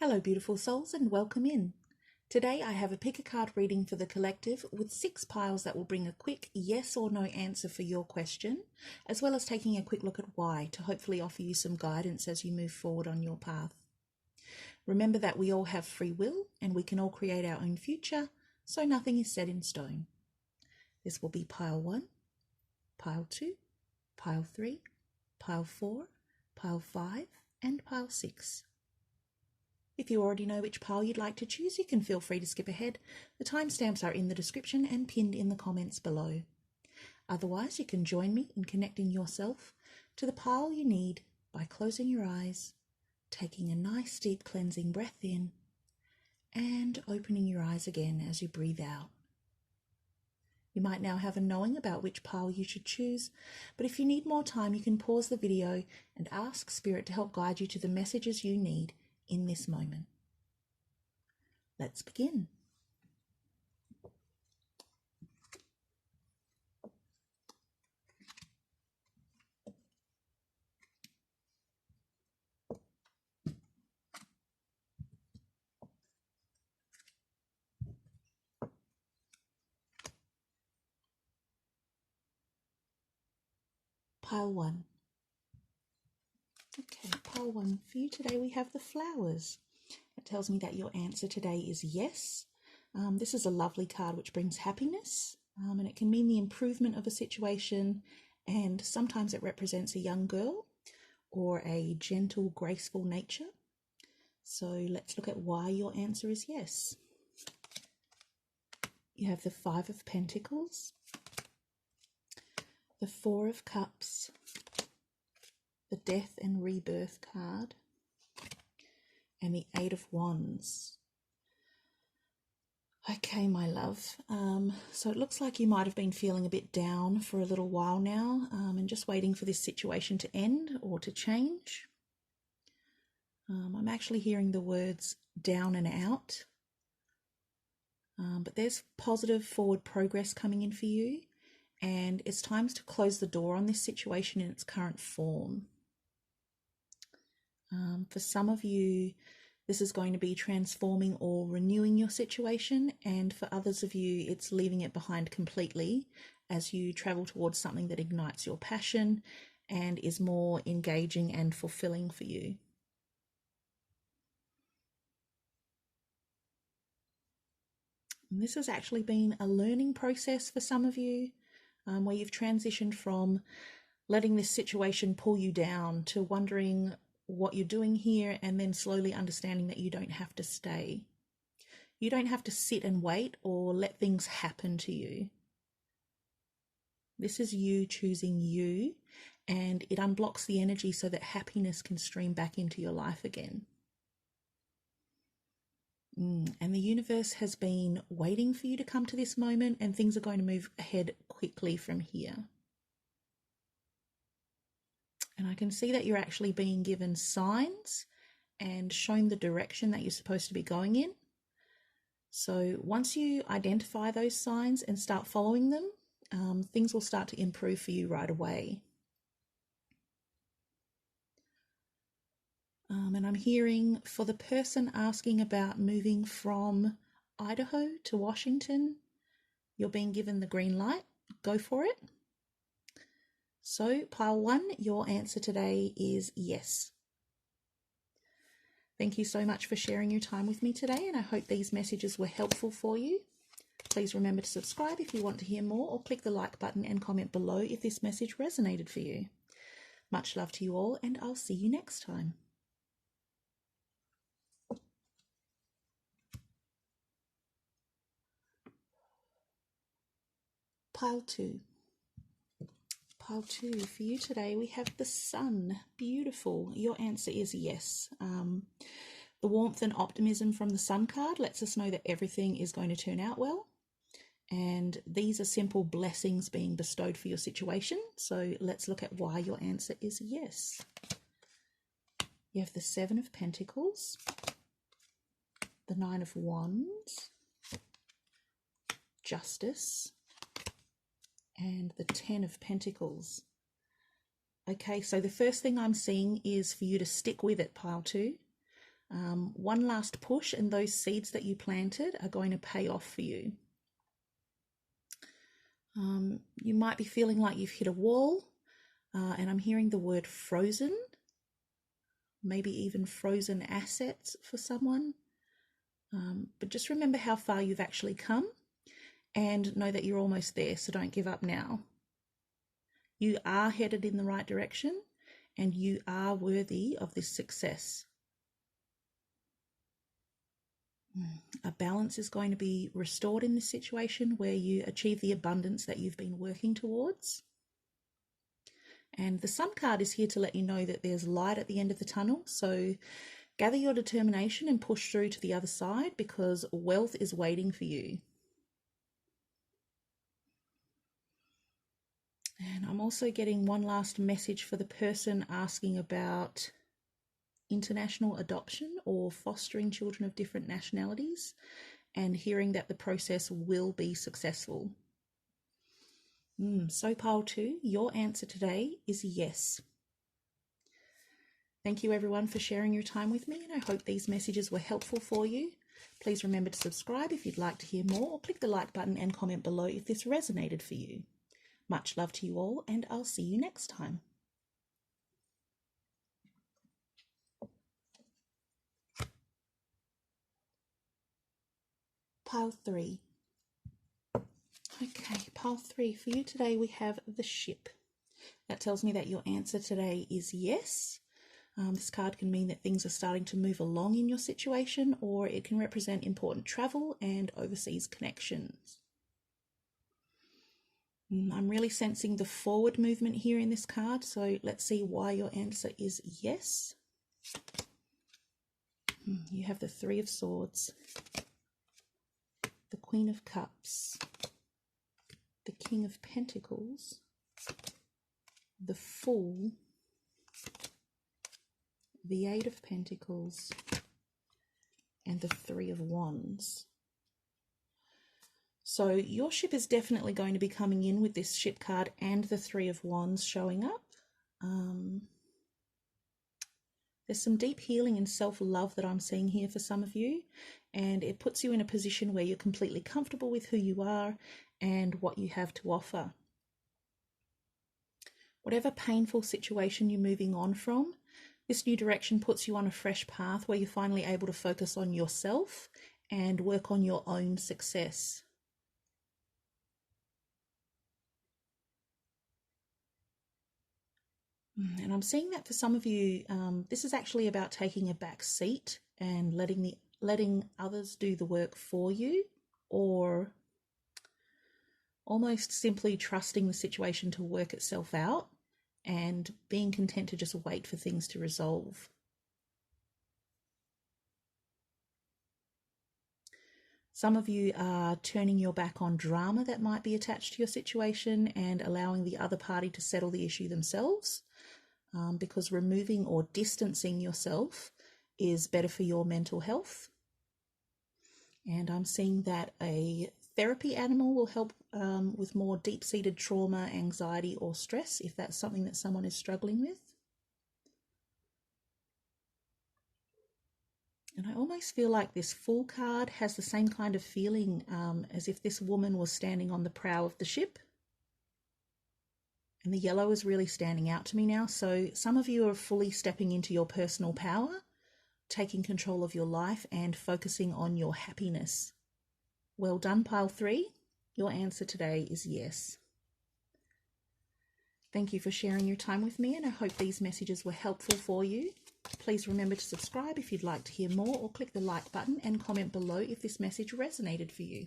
Hello beautiful souls and welcome in. Today I have a pick a card reading for the collective with 6 piles that will bring a quick yes or no answer for your question, as well as taking a quick look at why to hopefully offer you some guidance as you move forward on your path. Remember that we all have free will and we can all create our own future, so nothing is set in stone. This will be pile 1, pile 2, pile 3, pile 4, pile 5 and pile 6. If you already know which pile you'd like to choose, you can feel free to skip ahead. The timestamps are in the description and pinned in the comments below. Otherwise, you can join me in connecting yourself to the pile you need by closing your eyes, taking a nice deep cleansing breath in, and opening your eyes again as you breathe out. You might now have a knowing about which pile you should choose, but if you need more time, you can pause the video and ask Spirit to help guide you to the messages you need in this moment. Let's begin. Pile 1. Okay, pile 1 for you today we have the flowers. It tells me that your answer today is yes. This is a lovely card which brings happiness, and it can mean the improvement of a situation, and sometimes it represents a young girl or a gentle, graceful nature. So let's look at why your answer is yes. You have the 5 of Pentacles, the 4 of Cups, the Death and Rebirth card, and the 8 of Wands. Okay, my love. So it looks like you might have been feeling a bit down for a little while now, and just waiting for this situation to end or to change. I'm actually hearing the words down and out. But there's positive forward progress coming in for you, and it's time to close the door on this situation in its current form. For some of you, this is going to be transforming or renewing your situation, and for others of you, it's leaving it behind completely as you travel towards something that ignites your passion and is more engaging and fulfilling for you. And this has actually been a learning process for some of you, where you've transitioned from letting this situation pull you down to wondering what you're doing here, and then slowly understanding that you don't have to stay. You don't have to sit and wait or let things happen to you. This is you choosing you, and it unblocks the energy so that happiness can stream back into your life again. And the universe has been waiting for you to come to this moment, and things are going to move ahead quickly from here. And I can see that you're actually being given signs and shown the direction that you're supposed to be going in. So once you identify those signs and start following them, things will start to improve for you right away. And I'm hearing for the person asking about moving from Idaho to Washington, you're being given the green light. Go for it. So pile 1, your answer today is yes. Thank you so much for sharing your time with me today, and I hope these messages were helpful for you. Please remember to subscribe if you want to hear more, or click the like button and comment below if this message resonated for you. Much love to you all, and I'll see you next time. Pile 2. Pile 2, for you today we have the Sun. Beautiful. Your answer is yes. The warmth and optimism from the Sun card lets us know that everything is going to turn out well. And these are simple blessings being bestowed for your situation. So let's look at why your answer is yes. You have the 7 of Pentacles, the 9 of Wands, Justice, and the 10 of Pentacles. Okay, so the first thing I'm seeing is for you to stick with it, pile 2. One last push, and those seeds that you planted are going to pay off for you. You might be feeling like you've hit a wall, and I'm hearing the word frozen, maybe even frozen assets for someone. But just remember how far you've actually come and know that you're almost there, so don't give up now. You are headed in the right direction and you are worthy of this success. A balance is going to be restored in this situation where you achieve the abundance that you've been working towards. And the Sun card is here to let you know that there's light at the end of the tunnel, so gather your determination and push through to the other side because wealth is waiting for you. And I'm also getting one last message for the person asking about international adoption or fostering children of different nationalities, and hearing that the process will be successful. So pile 2, your answer today is yes. Thank you everyone for sharing your time with me, and I hope these messages were helpful for you. Please remember to subscribe if you'd like to hear more, or click the like button and comment below if this resonated for you. Much love to you all, and I'll see you next time. Pile 3. Okay, pile 3. For you today we have the Ship. That tells me that your answer today is yes. This card can mean that things are starting to move along in your situation, or it can represent important travel and overseas connections. I'm really sensing the forward movement here in this card, so let's see why your answer is yes. You have the 3 of Swords, the Queen of Cups, the King of Pentacles, the Fool, the 8 of Pentacles, and the 3 of Wands. So your ship is definitely going to be coming in with this Ship card and the 3 of Wands showing up. There's some deep healing and self-love that I'm seeing here for some of you, and it puts you in a position where you're completely comfortable with who you are and what you have to offer. Whatever painful situation you're moving on from, this new direction puts you on a fresh path where you're finally able to focus on yourself and work on your own success. And I'm seeing that for some of you, this is actually about taking a back seat and letting others do the work for you, or almost simply trusting the situation to work itself out and being content to just wait for things to resolve. Some of you are turning your back on drama that might be attached to your situation and allowing the other party to settle the issue themselves, because removing or distancing yourself is better for your mental health. And I'm seeing that a therapy animal will help with more deep-seated trauma, anxiety, or stress, if that's something that someone is struggling with. And I almost feel like this Fool card has the same kind of feeling as if this woman was standing on the prow of the ship. And the yellow is really standing out to me now. So some of you are fully stepping into your personal power, taking control of your life and focusing on your happiness. Well done, pile 3. Your answer today is yes. Thank you for sharing your time with me, and I hope these messages were helpful for you. Please remember to subscribe if you'd like to hear more, or click the like button and comment below if this message resonated for you.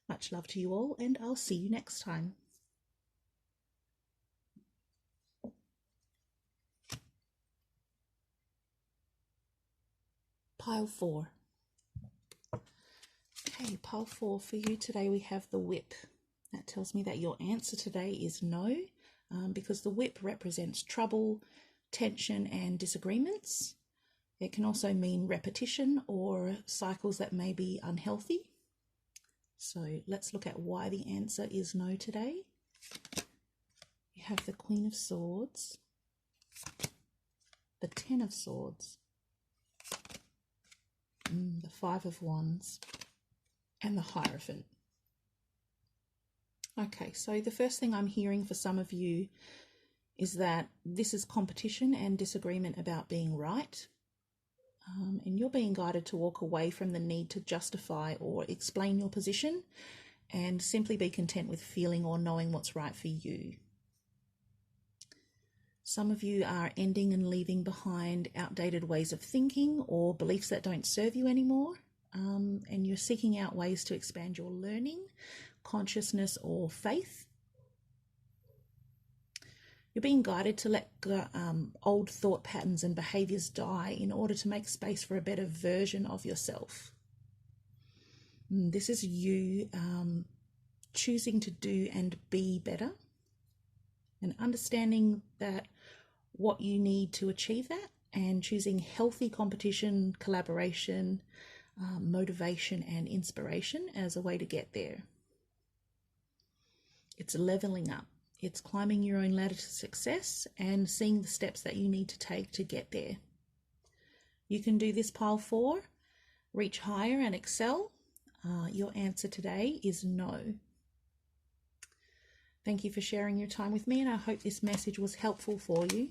Much love to you all, and I'll see you next time. Pile 4. Okay, pile 4, for you today we have the Whip. That tells me that your answer today is no, because the Whip represents trouble, tension and disagreements. It can also mean repetition or cycles that may be unhealthy. So let's look at why the answer is no today. You have the Queen of Swords, the 10 of Swords, the Five of Wands, and the Hierophant. Okay, so the first thing I'm hearing for some of you is that this is competition and disagreement about being right. And you're being guided to walk away from the need to justify or explain your position and simply be content with feeling or knowing what's right for you. Some of you are ending and leaving behind outdated ways of thinking or beliefs that don't serve you anymore. And you're seeking out ways to expand your learning, consciousness, or faith. You're being guided to let old thought patterns and behaviors die in order to make space for a better version of yourself. This is you choosing to do and be better, and understanding that what you need to achieve that, and choosing healthy competition, collaboration, motivation and inspiration as a way to get there. It's leveling up. It's climbing your own ladder to success and seeing the steps that you need to take to get there. You can do this, pile 4. Reach higher and excel. Your answer today is no. Thank you for sharing your time with me, and I hope this message was helpful for you.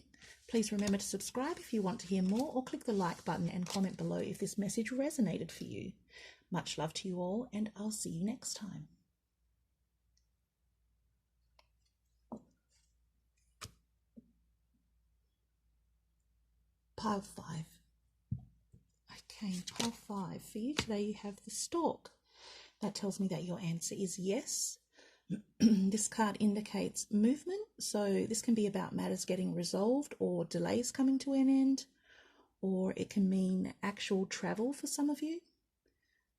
Please remember to subscribe if you want to hear more, or click the like button and comment below if this message resonated for you. Much love to you all, and I'll see you next time. Pile 5. Okay, pile 5. For you today, you have the Stork. That tells me that your answer is yes. This card indicates movement, so this can be about matters getting resolved or delays coming to an end, or it can mean actual travel for some of you.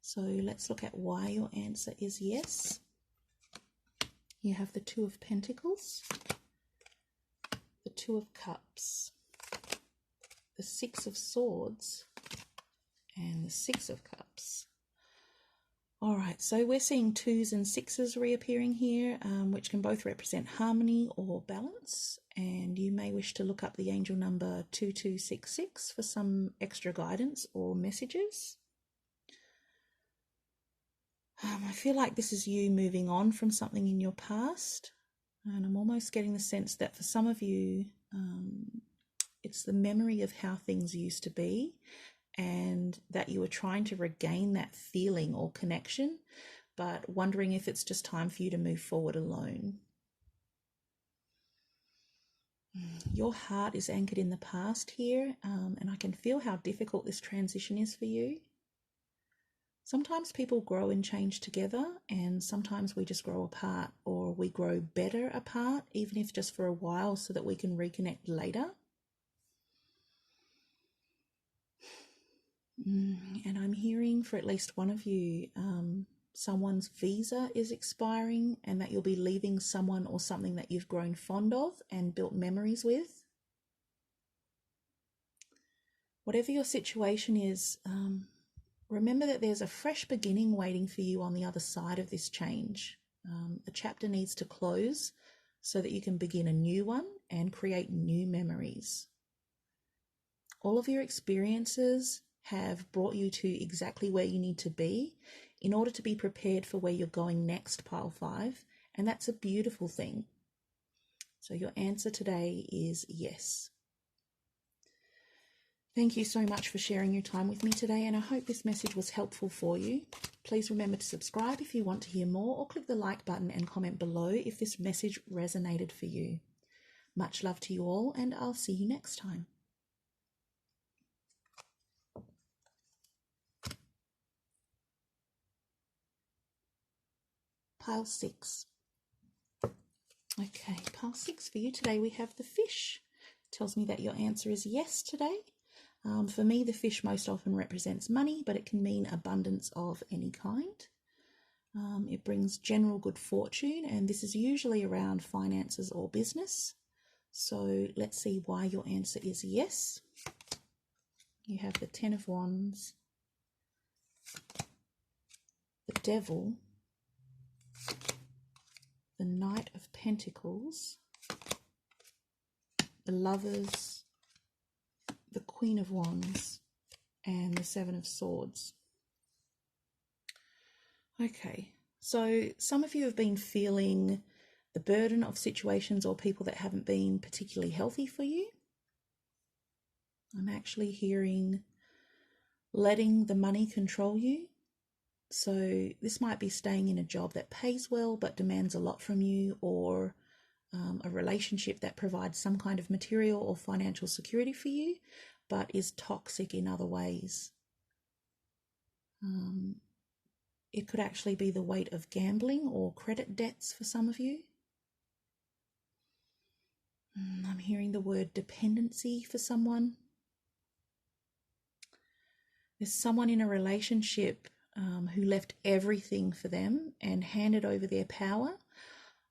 So let's look at why your answer is yes. You have the Two of Pentacles, the Two of Cups, the Six of Swords, and the Six of Cups. All right, so we're seeing 2s and 6s reappearing here, which can both represent harmony or balance. And you may wish to look up the angel number 2266 for some extra guidance or messages. I feel like this is you moving on from something in your past. And I'm almost getting the sense that for some of you, it's the memory of how things used to be, and that you were trying to regain that feeling or connection, but wondering if it's just time for you to move forward alone. Your heart is anchored in the past here, and I can feel how difficult this transition is for you. Sometimes people grow and change together, and sometimes we just grow apart, or we grow better apart, even if just for a while, so that we can reconnect later. And I'm hearing for at least one of you, someone's visa is expiring, and that you'll be leaving someone or something that you've grown fond of and built memories with. Whatever your situation is, remember that there's a fresh beginning waiting for you on the other side of this change. The chapter needs to close so that you can begin a new one and create new memories. All of your experiences have brought you to exactly where you need to be in order to be prepared for where you're going next, pile 5, and that's a beautiful thing. So your answer today is yes. Thank you so much for sharing your time with me today, and I hope this message was helpful for you. Please remember to subscribe if you want to hear more, or click the like button and comment below if this message resonated for you. Much love to you all, and I'll see you next time. Pile 6. Okay, pile 6 for you today, we have the Fish. It tells me that your answer is yes today. For me, the fish most often represents money, but it can mean abundance of any kind. It brings general good fortune, and this is usually around finances or business. So let's see why your answer is yes. You have the Ten of Wands, the Devil, the Knight of Pentacles, the Lovers, the Queen of Wands, and the Seven of Swords. Okay, so some of you have been feeling the burden of situations or people that haven't been particularly healthy for you. I'm actually hearing letting the money control you. So this might be staying in a job that pays well but demands a lot from you, or a relationship that provides some kind of material or financial security for you but is toxic in other ways. It could actually be the weight of gambling or credit debts for some of you. I'm hearing the word dependency for someone. There's someone in a relationship who left everything for them and handed over their power,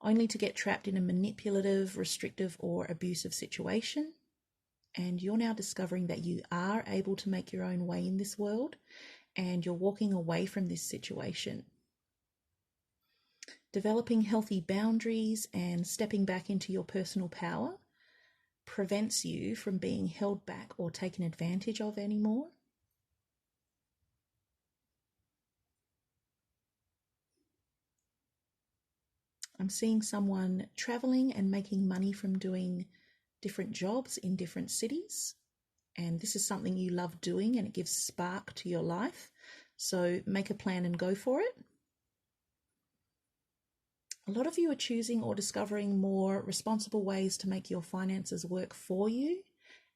only to get trapped in a manipulative, restrictive, or abusive situation. And you're now discovering that you are able to make your own way in this world, and you're walking away from this situation. Developing healthy boundaries and stepping back into your personal power prevents you from being held back or taken advantage of anymore. I'm seeing someone traveling and making money from doing different jobs in different cities. And this is something you love doing and it gives spark to your life. So make a plan and go for it. A lot of you are choosing or discovering more responsible ways to make your finances work for you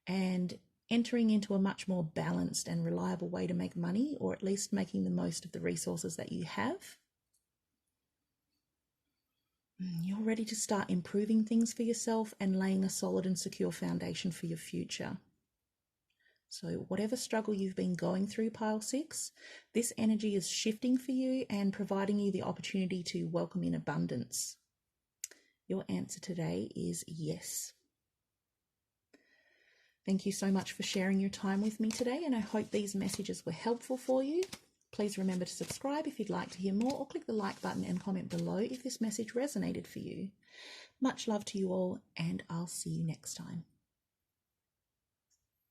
and entering into a much more balanced and reliable way to make money, or at least making the most of the resources that you have. You're ready to start improving things for yourself and laying a solid and secure foundation for your future. So whatever struggle you've been going through, Pile 6, this energy is shifting for you and providing you the opportunity to welcome in abundance. Your answer today is yes. Thank you so much for sharing your time with me today, and I hope these messages were helpful for you. Please remember to subscribe if you'd like to hear more, or click the like button and comment below if this message resonated for you. Much love to you all, and I'll see you next time.